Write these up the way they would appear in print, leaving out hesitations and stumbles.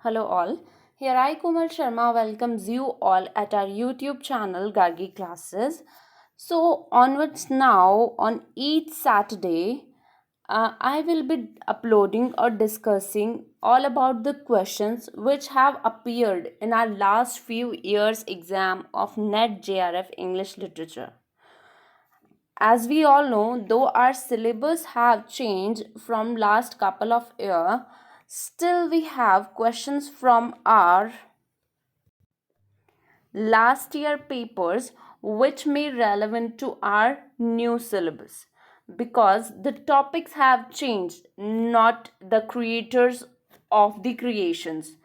Hello all. Here I Komal Sharma welcomes you all at our YouTube channel Gargi Classes. So onwards now on each Saturday I will be uploading or discussing all about the questions which have appeared in our last few years exam of NET JRF English Literature. As we all know, though our syllabus have changed from last couple of years, still we have questions from our last year papers which may relevant to our new syllabus because the topics have changed, not the creators of the creations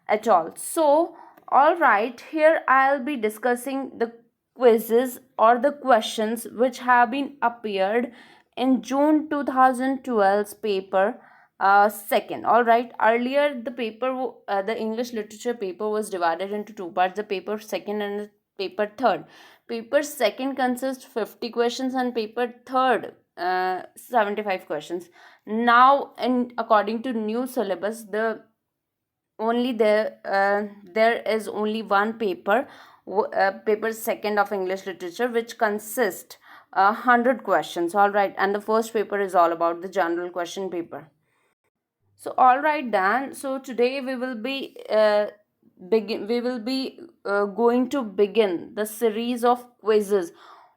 at all. So all right, here I'll be discussing the quizzes or the questions which have been appeared in June 2012's paper second. All right, earlier the the English literature paper was divided into two parts, the paper second and the paper third. Paper second consists 50 questions and paper third 75 questions. Now, and according to new syllabus, there is only one paper, paper second of English literature, which consists 100 questions. All right, and the first paper is all about the general question paper. So all right then, so today we will be going to begin the series of quizzes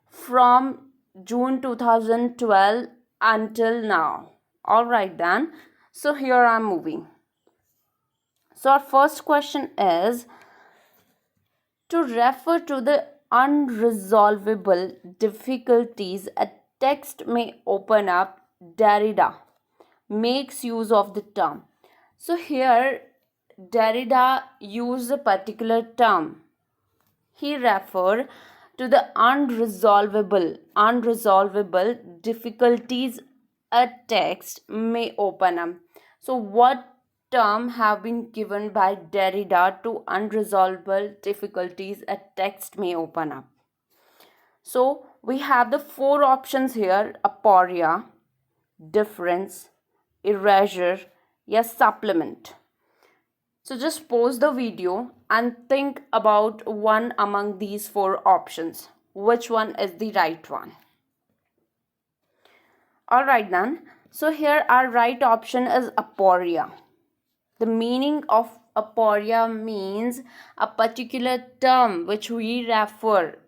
from June 2012 until now. All right then, so here I'm moving. So our first question is to refer to the unresolvable difficulties a text may open up. Derrida makes use of the term. So here Derrida used a particular term. He referred to the unresolvable difficulties a text may open up. So what term have been given by Derrida to unresolvable difficulties a text may open up? So we have the four options here: aporia, difference, erasure, yes, supplement. So just pause the video and think about one among these four options. Which one is the right one? Alright then. So here our right option is aporia. The meaning of aporia means a particular term which we refer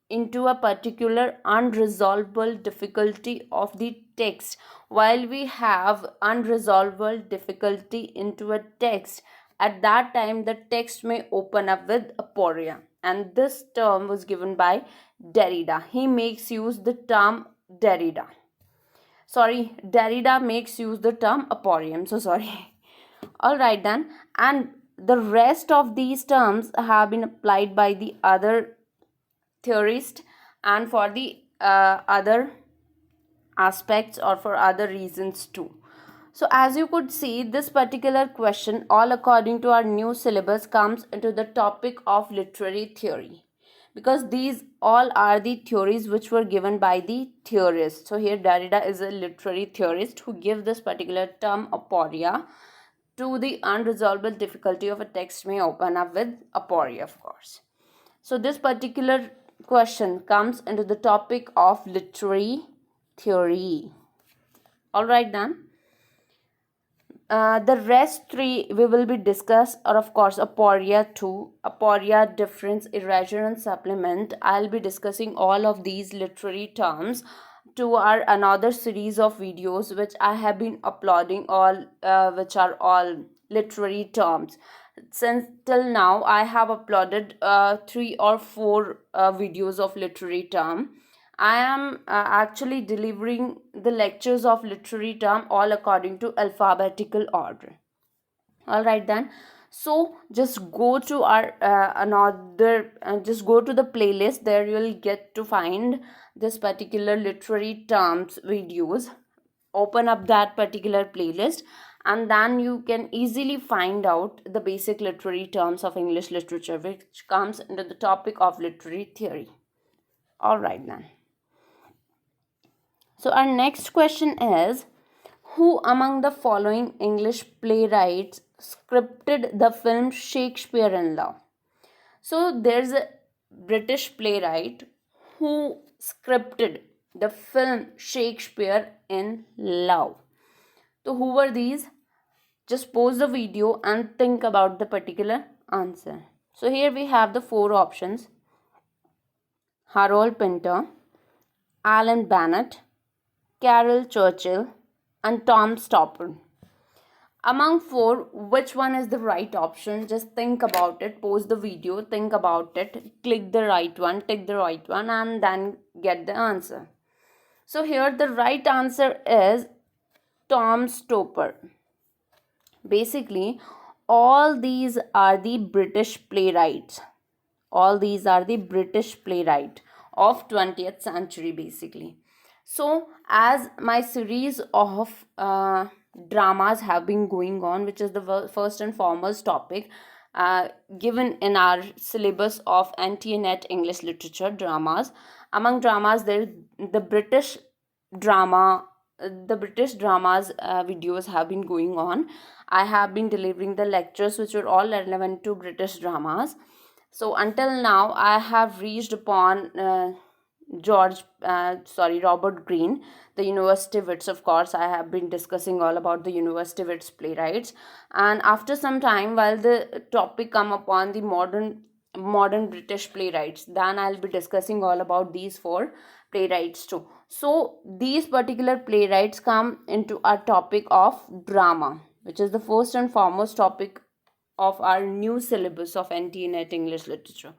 into a particular unresolvable difficulty of the text. While we have unresolvable difficulty into a text, at that time the text may open up with aporia, and this term was given by Derrida. He makes use the term Derrida. Derrida makes use the term aporium. So sorry. All right then, and the rest of these terms have been applied by the other theorist and for the other aspects or for other reasons too. So as you could see, this particular question, all according to our new syllabus, comes into the topic of literary theory, because these all are the theories which were given by the theorists. So here Derrida is a literary theorist who gives this particular term aporia to the unresolvable difficulty of a text may open up with aporia, of course. So this particular question comes into the topic of literary theory. All right then. The rest three we will be discuss are of course aporia 2, aporia, difference, erasure and supplement. I'll be discussing all of these literary terms to our another series of videos which I have been uploading, all which are all literary terms. Since till now I have uploaded 3 or 4 videos of literary term. I am actually delivering the lectures of literary term all according to alphabetical order. All right then. So just go to our just go to the playlist. There you will get to find this particular literary terms videos. Open up that particular playlist and then you can easily find out the basic literary terms of English literature, which comes under the topic of literary theory. All right then. So our next question is, who among the following English playwrights scripted the film Shakespeare in Love? So there's a British playwright who scripted the film Shakespeare in Love. So who were these? Just pause the video and think about the particular answer. So here we have the four options: Harold Pinter, Alan Bennett, Carol Churchill, and Tom Stoppard. Among four, which one is the right option? Just think about it, pause the video, think about it, click the right one, tick the right one, and then get the answer. So here the right answer is Tom Stoppard. Basically, all these are the British playwrights. All these are the British playwright of 20th century basically. So as my series of dramas have been going on, which is the first and foremost topic given in our syllabus of NT-NET English literature dramas. Among dramas, there the British drama the British dramas videos have been going on. I have been delivering the lectures which were all relevant to British dramas. So until now, I have reached upon Robert Greene, the University Wits. Of course, I have been discussing all about the University Wits playwrights. And after some time, while the topic come upon the modern British playwrights, then I'll be discussing all about these four playwrights too. So these particular playwrights come into our topic of drama, which is the first and foremost topic of our new syllabus of NT-NET English literature.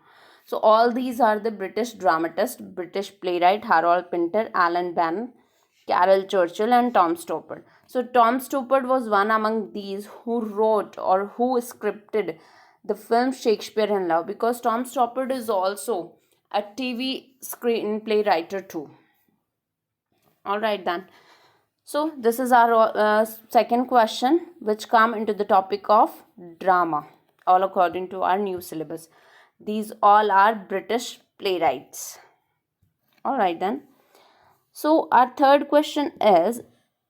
So all these are the British dramatist, British playwright Harold Pinter, Alan Bennett, Carol Churchill, and Tom Stoppard. So Tom Stoppard was one among these who wrote or who scripted the film Shakespeare in Love, because Tom Stoppard is also a TV screenplay writer too. All right then. So this is our second question, which come into the topic of drama, all according to our new syllabus. These all are British playwrights. All right then. So our third question is,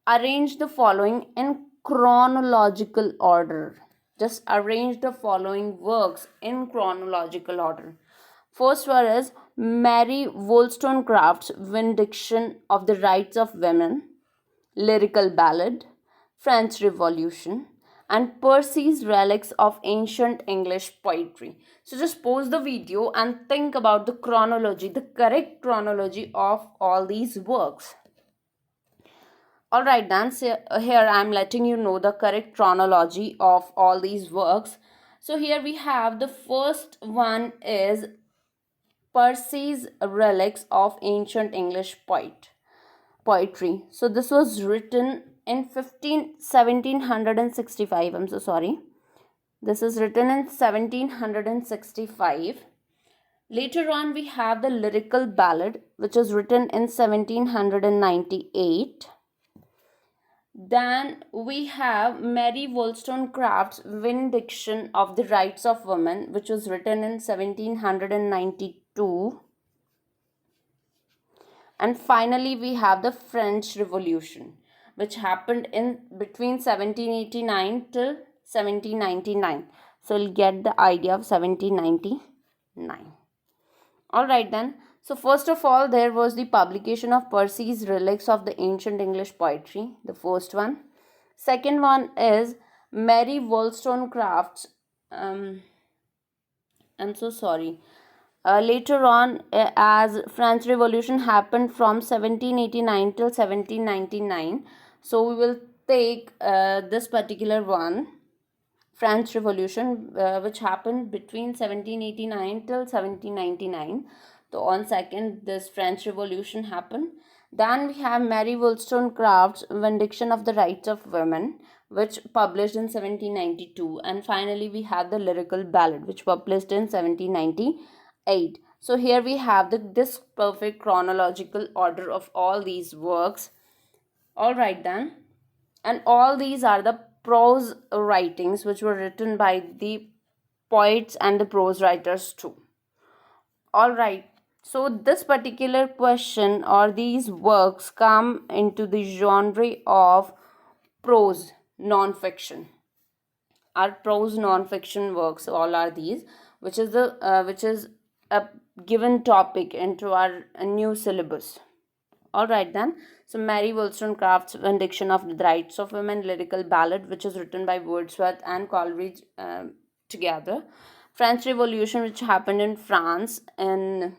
arrange the following in chronological order. Just arrange the following works in chronological order. First one is Mary Wollstonecraft's Vindication of the Rights of Women, Lyrical Ballad, French Revolution, and Percy's Relics of Ancient English Poetry. So just pause the video and think about the chronology, the correct chronology of all these works. Alright then, so here I am letting you know the correct chronology of all these works. So here we have the first one is Percy's Relics of Ancient English Poetry. So this was written in 1765. I'm so sorry. This is written in 1765. Later on, we have the Lyrical Ballad, which is written in 1798. Then we have Mary Wollstonecraft's Vindication of the Rights of Women, which was written in 1792. And finally, we have the French Revolution, which happened in between 1789 till 1799. So you'll get the idea of 1799. Alright then. So first of all, there was the publication of Percy's Relics of the Ancient English Poetry, the first one. Second one is Mary Wollstonecraft's, I'm so sorry. Later on, as French Revolution happened from 1789 till 1799, so we will take this particular one, French Revolution, which happened between 1789 till 1799. So on second, this French Revolution happened. Then we have Mary Wollstonecraft's Vindication of the Rights of Women, which published in 1792. And finally, we have the Lyrical Ballad, which published in 1798. So here we have this perfect chronological order of all these works. Alright then. And all these are the prose writings which were written by the poets and the prose writers too. Alright. So this particular question or these works come into the genre of prose non-fiction. are prose non-fiction works. All are these, which is a given topic into our new syllabus. All right then. So Mary Wollstonecraft's Vindication of the Rights of Women, lyrical ballad, which is written by Wordsworth and Coleridge together. French Revolution, which happened in France in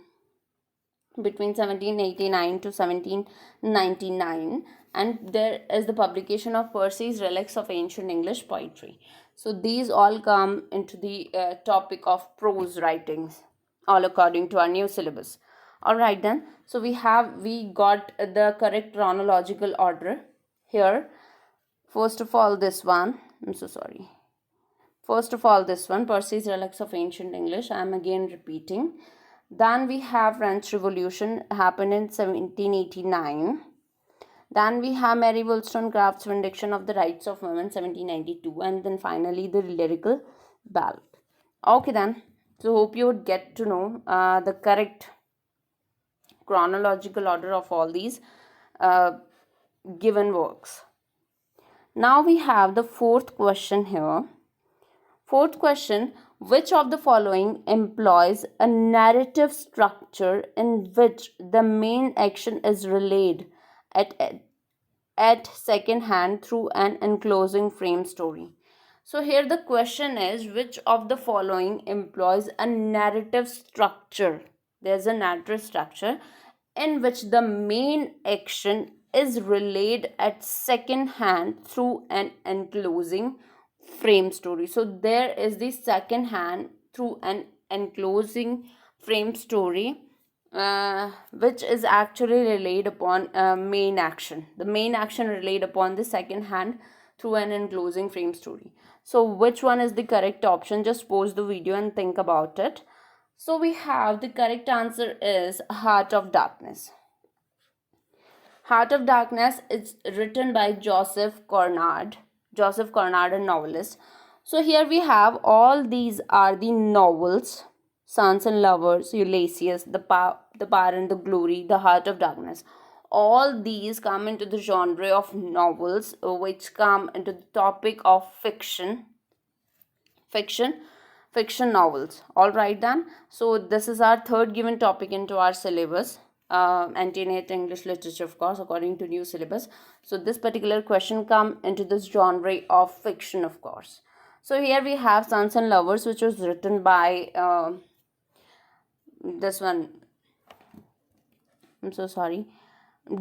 between 1789 to 1799, and there is the publication of Percy's Relics of Ancient English Poetry. So these all come into the topic of prose writings, all according to our new syllabus. All right then. So we got the correct chronological order here. First of all, this one. I'm so sorry. First of all, this one, Percy's Relics of Ancient English. I am again repeating. Then we have French Revolution, happened in 1789. Then we have Mary Wollstonecraft's Vindication of the Rights of Women, 1792. And then finally the lyrical ballad. Okay then. So hope you would get to know the correct chronological order of all these given works. Now we have the fourth question here. Fourth question, which of the following employs a narrative structure in which the main action is relayed at second hand through an enclosing frame story? So here the question is, which of the following employs a narrative structure? There's a narrative structure in which the main action is relayed at second hand through an enclosing frame story. So there is the second hand through an enclosing frame story, which is actually relayed upon main action. The main action relayed upon the second hand through an enclosing frame story. So which one is the correct option? Just pause the video and think about it. So we have the correct answer is Heart of Darkness. Heart of Darkness is written by Joseph Conrad, a novelist. So here we have all these are the novels: Sons and Lovers, Ulysses, The Power and the Glory, The Heart of Darkness. All these come into the genre of novels, which come into the topic of fiction novels. All right then. So this is our third given topic into our syllabus. Anti-NEET English literature, of course, according to new syllabus. So this particular question come into this genre of fiction, of course. So here we have Sons and Lovers, which was written by this one. I'm so sorry.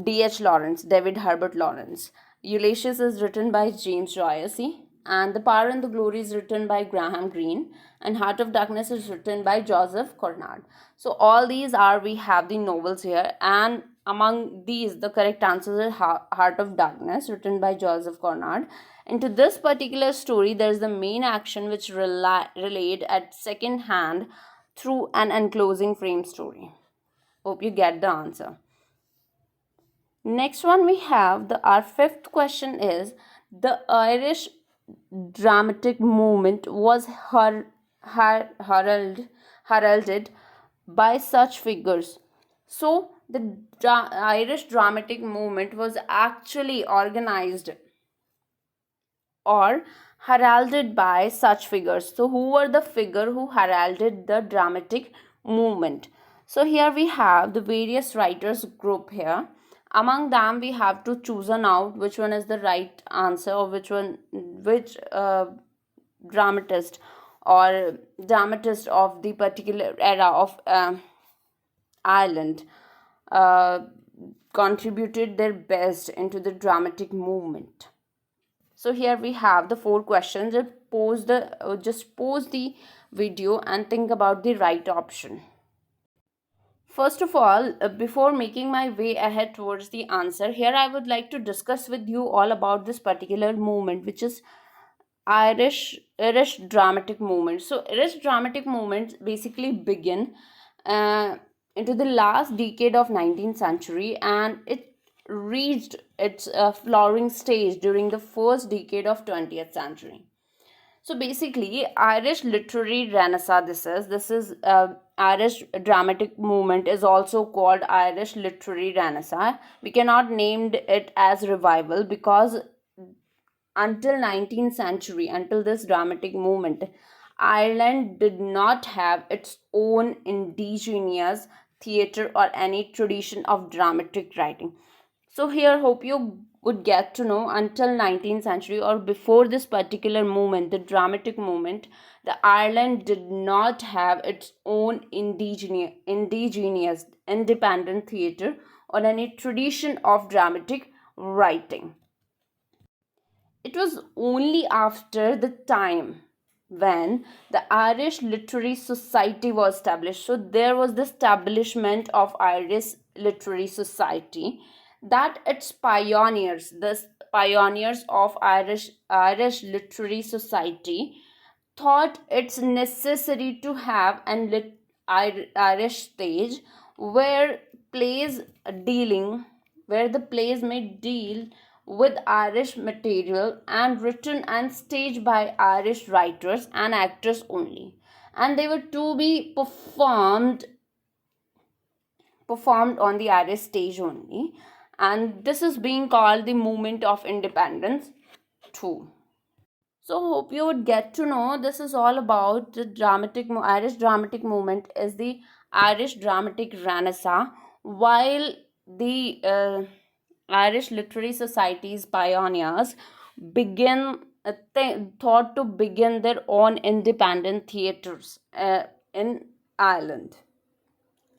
D.H. Lawrence, David Herbert Lawrence. Ulysses is written by James Joyce, and The Power and the Glory is written by Graham Greene, and Heart of Darkness is written by Joseph Conrad. So all these we have the novels here, and among these the correct answer is Heart of Darkness, written by Joseph Conrad. Into this particular story, there is the main action which relayed at second hand through an enclosing frame story. Hope you get the answer. Next one we have, our fifth question is, the Irish dramatic movement was heralded by such figures. So the Irish dramatic movement was actually organized or heralded by such figures. So who were the figure who heralded the dramatic movement? So here we have the various writers group here. Among them we have to choose out which one is the right answer, or which dramatist of the particular era of Ireland contributed their best into the dramatic movement. So here we have the 4 questions. Just pause the video and think about the right option. First of all, before making my way ahead towards the answer, here I would like to discuss with you all about this particular movement, which is Irish dramatic movement. So Irish dramatic movements basically begin into the last decade of 19th century, and it reached its flowering stage during the first decade of 20th century. So basically, Irish literary renaissance, this is Irish dramatic movement is also called Irish literary renaissance. We cannot name it as revival because until 19th century, until this dramatic movement, Ireland did not have its own indigenous theatre or any tradition of dramatic writing. So here hope you would get to know, until 19th century or before this particular movement, the dramatic movement, the Ireland did not have its own indigenous independent theatre or any tradition of dramatic writing. It was only after the time when the Irish Literary Society was established. So there was the establishment of Irish Literary Society, that its pioneers, the pioneers of Irish Literary Society, thought it's necessary to have an Irish stage where plays dealing where the plays may deal with Irish material and written and staged by Irish writers and actors only, and they were to be performed on the Irish stage only, and this is being called the movement of independence too. So hope you would get to know, this is all about the Irish dramatic movement is the Irish dramatic renaissance, while the Irish Literary Society's pioneers begin thought to begin their own independent theatres in Ireland,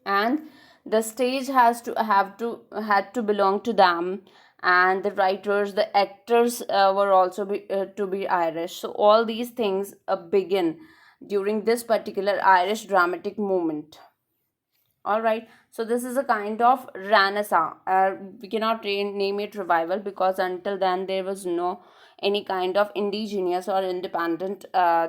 and the stage has to have to had to belong to them, and the writers, the actors were also to be Irish. So all these things begin during this particular Irish dramatic movement. All right, so this is a kind of renaissance. We cannot name it revival, because until then there was no any kind of indigenous or independent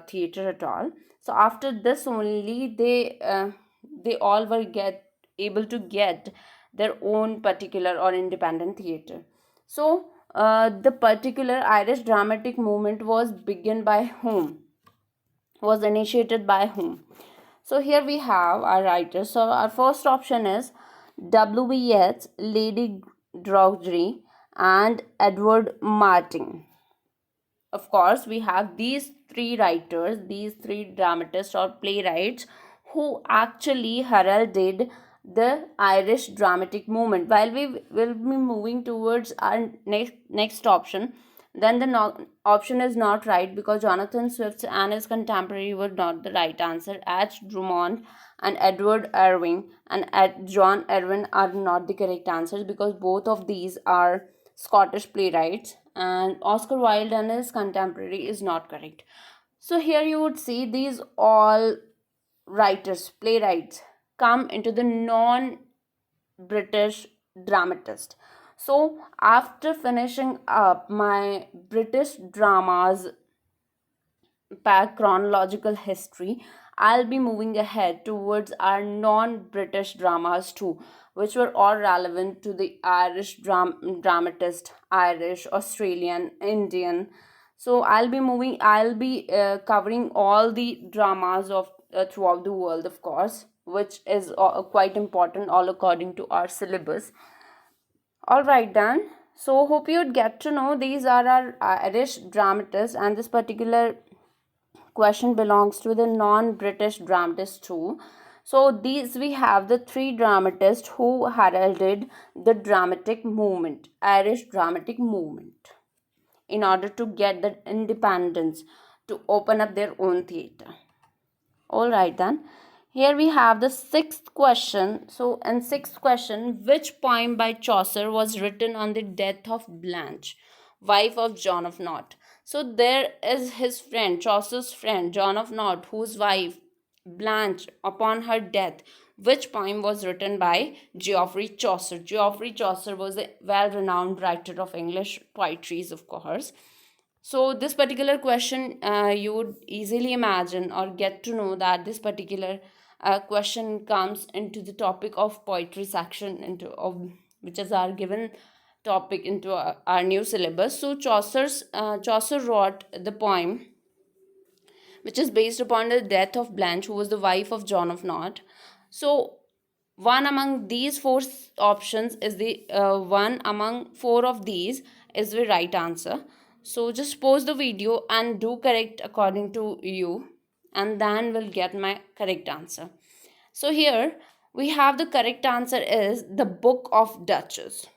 theater at all. So after this only they all were get able to get their own particular or independent theater. So the particular Irish dramatic movement was begun by whom, was initiated by whom? So here we have our writers. So our first option is W. B. Yeats, Lady Droughtry, and Edward Martyn. Of course, we have these three writers, these three dramatists or playwrights who actually heralded the Irish dramatic movement. While we will be moving towards our next option, then the option is not right, because Jonathan Swift and his contemporary were not the right answer. H. Drummond and Edward Irving and John Irvine are not the correct answers, because both of these are Scottish playwrights, and Oscar Wilde and his contemporary is not correct. So here you would see these all writers, playwrights come into the non-British dramatist. So after finishing up my British dramas back chronological history, I'll be moving ahead towards our non-British dramas too, which were all relevant to the Irish dramatist, Irish, Australian, Indian. So I'll be covering all the dramas of throughout the world, of course, which is quite important, all according to our syllabus. All right, then. So hope you'd get to know these are our Irish dramatists, and this particular question belongs to the non-British dramatists too. So these we have the three dramatists who heralded the dramatic movement, Irish dramatic movement, in order to get the independence to open up their own theatre. All right, then. Here we have the sixth question. So in sixth question, which poem by Chaucer was written on the death of Blanche, wife of John of Naught? So there is his friend, Chaucer's friend, John of Naught, whose wife, Blanche, upon her death, which poem was written by Geoffrey Chaucer? Geoffrey Chaucer was a well-renowned writer of English poetries, of course. So this particular question, you would easily imagine or get to know that this particular question comes into the topic of poetry section, which is our given topic into our new syllabus. So Chaucer wrote the poem which is based upon the death of Blanche, who was the wife of John of Naught. So one among these four options is the one among four of these is the right answer. So just pause the video and do correct according to you, and then we'll get my correct answer. So here we have the correct answer is the Book of Duchess.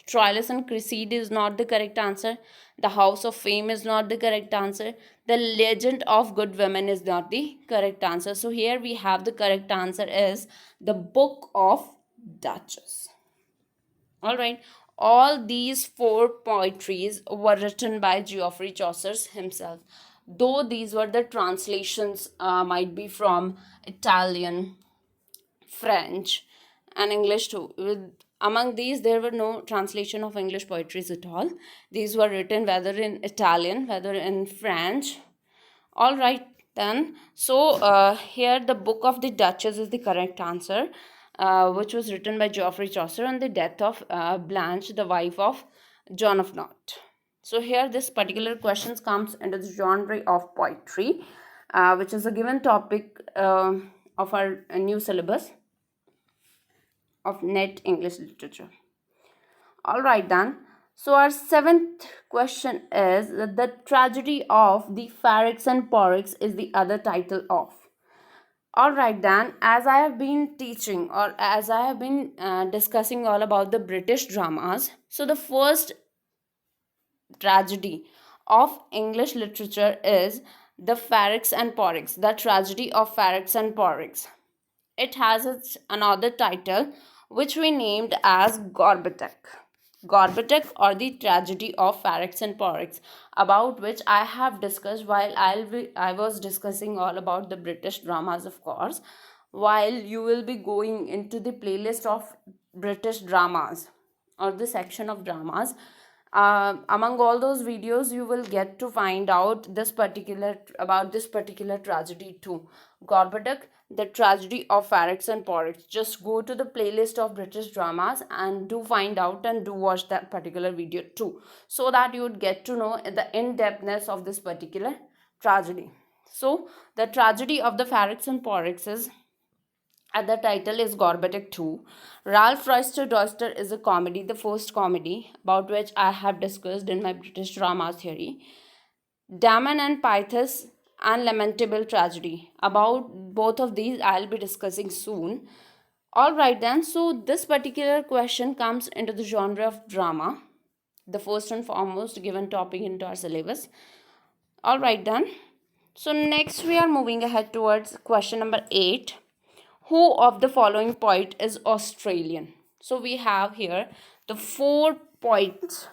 Troilus and Cressida is not the correct answer. The House of Fame is not the correct answer. The Legend of Good Women is not the correct answer. So here we have the correct answer is the Book of Duchess. Alright, all these four poetries were written by Geoffrey Chaucer himself. Though these were the translations, might be from Italian, French, and English too. Among these, there were no translation of English poetries at all. These were written whether in Italian, whether in French. All right, then. So here the Book of the Duchess is the correct answer, which was written by Geoffrey Chaucer on the death of Blanche, the wife of John of Naught. So here this particular questions comes into the genre of poetry, which is a given topic of our new syllabus of NET English Literature. All right then. So our seventh question is that the tragedy of the Pharex and Porrex is the other title of. All right then, as I have been teaching or as I have been discussing all about the British dramas, so the first tragedy of English literature is the Pharex and Porrex, the tragedy of Pharex and Porrex. It has its another title which we named as Gorboduc. Gorboduc or the tragedy of Pharex and Porrex, about which I have discussed while I was discussing all about the British dramas, of course, while you will be going into the playlist of British dramas or the section of dramas. Among all those videos you will get to find out this particular about this particular tragedy too, Gorboduc, the tragedy of Pharex and Porrex. Just go to the playlist of British dramas and do find out and do watch that particular video too, so that you would get to know the in-depthness of this particular tragedy. So the tragedy of the Pharex and Porrex is, and the title is Gorboduc 2. Ralph Roister Doister is a comedy, the first comedy, about which I have discussed in my British drama theory. Damon and Pythias and Lamentable Tragedy. About both of these, I'll be discussing soon. Alright then, so this particular question comes into the genre of drama, the first and foremost given topic into our syllabus. Alright then, so next we are moving ahead towards question number 8. Who of the following poet is Australian? So we have here the 4 poets.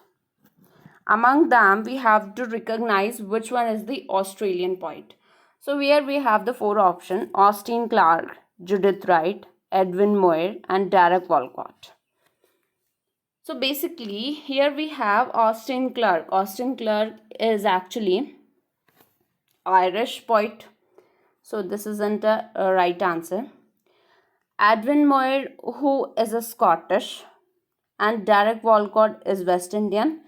Among them, we have to recognize which one is the Australian poet. So here we have the 4 options: Austin Clarke, Judith Wright, Edwin Moir, and Derek Walcott. So basically, here we have Austin Clarke. Austin Clarke is actually Irish poet. So this isn't a right answer. Edwin Moir, who is a Scottish, and Derek Walcott is West Indian,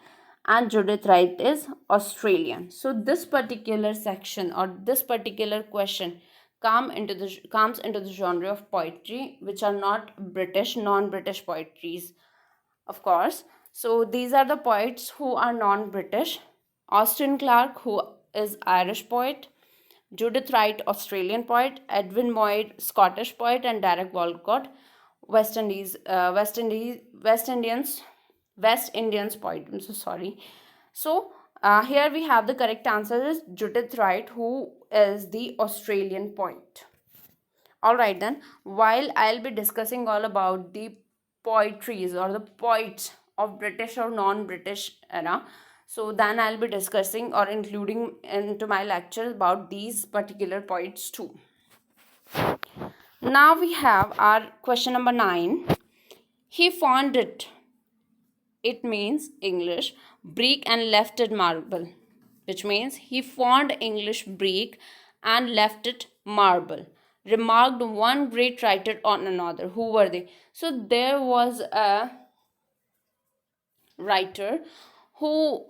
and Judith Wright is Australian. So this particular section or this particular question comes into the genre of poetry which are not British, non-British poetries, of course. So these are the poets who are non-British: Austin Clarke, who is Irish poet; Judith Wright, Australian poet; Edwin Moir, Scottish poet; and Derek Walcott, West Indians poet. I'm so sorry. So here we have the correct answer is Judith Wright, who is the Australian poet. Alright then, while I'll be discussing all about the poetries or the poets of British or non-British era, so then I'll be discussing or including into my lecture about these particular poets too. Now we have our question number 9. He found it. It means English brick and left it marble, which means he found English brick and left it marble. Remarked one great writer on another. Who were they? So there was a writer who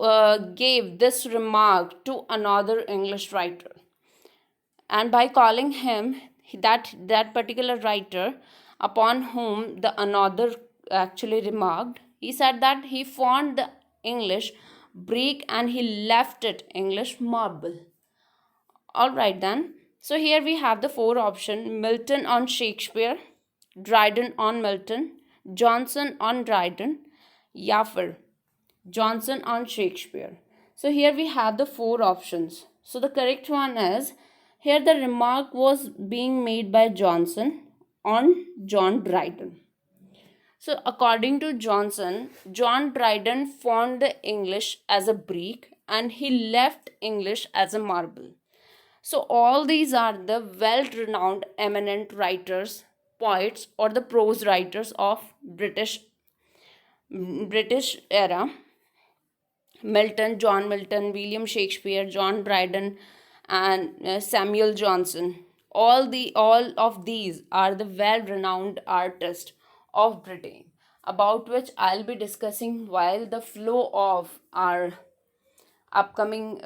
gave this remark to another English writer, and by calling him that particular writer upon whom the another actually remarked, he said that he found the English brick, and he left it English marble. All right then. So here we have the four options: Milton on Shakespeare, Dryden on Milton, Johnson on Dryden, Yaffer Johnson on Shakespeare. So here we have the four options. So the correct one is, here the remark was being made by Johnson on John Dryden. So according to Johnson, John Dryden found the English as a brick and he left English as a marble. So all these are the well-renowned eminent writers, poets, or the prose writers of British era. Milton, John Milton, William Shakespeare, John Dryden, and Samuel Johnson. All of these are the well-renowned artists of Britain, about which I'll be discussing while the flow of our upcoming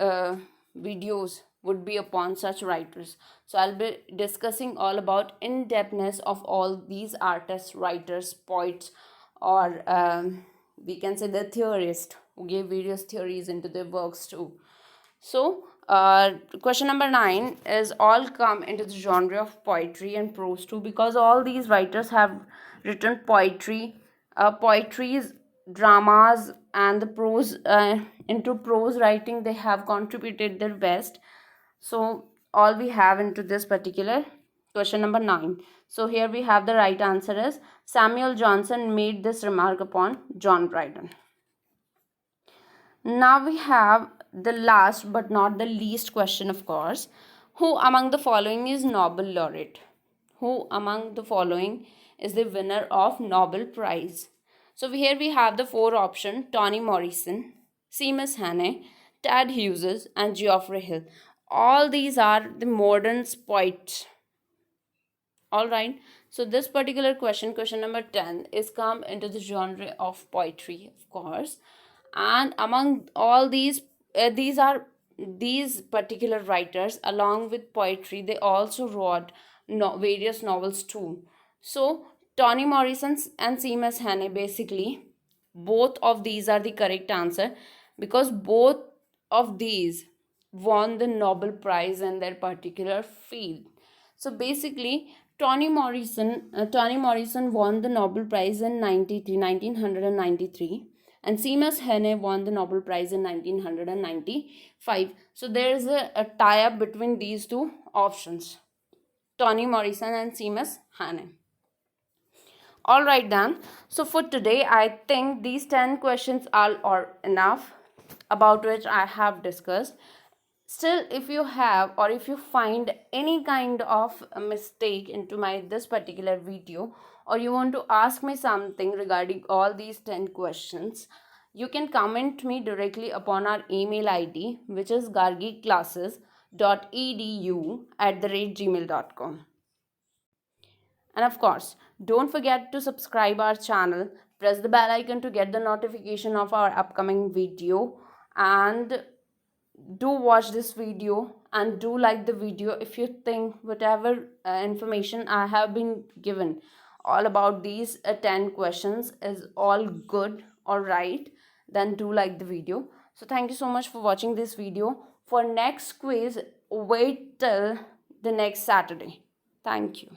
videos would be upon such writers. So I'll be discussing all about in-depthness of all these artists, writers, poets, or we can say the theorists who gave various theories into their works too. So question number 9 is all come into the genre of poetry and prose too, because all these writers have written poetry, poetries, dramas, and the prose. Into prose writing they have contributed their best. So all we have into this particular question number 9. So here we have the right answer is Samuel Johnson made this remark upon John Dryden. Now we have the last but not the least question, of course. Who among the following is Nobel laureate? Who among the following is the winner of Nobel Prize? So here we have the four options: Toni Morrison, Seamus Hannay, Ted Hughes, and Geoffrey Hill. All these are the modern poets. All right. So this particular question number 10, is come into the genre of poetry, of course. And among all these are these particular writers, along with poetry, they also wrote various novels too. So Toni Morrison and Seamus Hannay, basically both of these are the correct answer, because both of these won the Nobel Prize in their particular field. So basically Toni Morrison won the Nobel Prize in 1993, and Seamus Hannay won the Nobel Prize in 1995. So there is a tie-up between these two options, Toni Morrison and Seamus Hannay. All right then. So for today, I think these 10 questions are enough, about which I have discussed. Still, if you have or if you find any kind of a mistake into this particular video, or you want to ask me something regarding all these 10 questions, you can comment me directly upon our email ID, which is gargiclasses.edu@gmail.com. And of course, don't forget to subscribe our channel, press the bell icon to get the notification of our upcoming video, and do watch this video and do like the video if you think whatever information I have been given all about these 10 questions is all good or right, then do like the video. So thank you so much for watching this video. For next quiz, wait till the next Saturday. Thank you.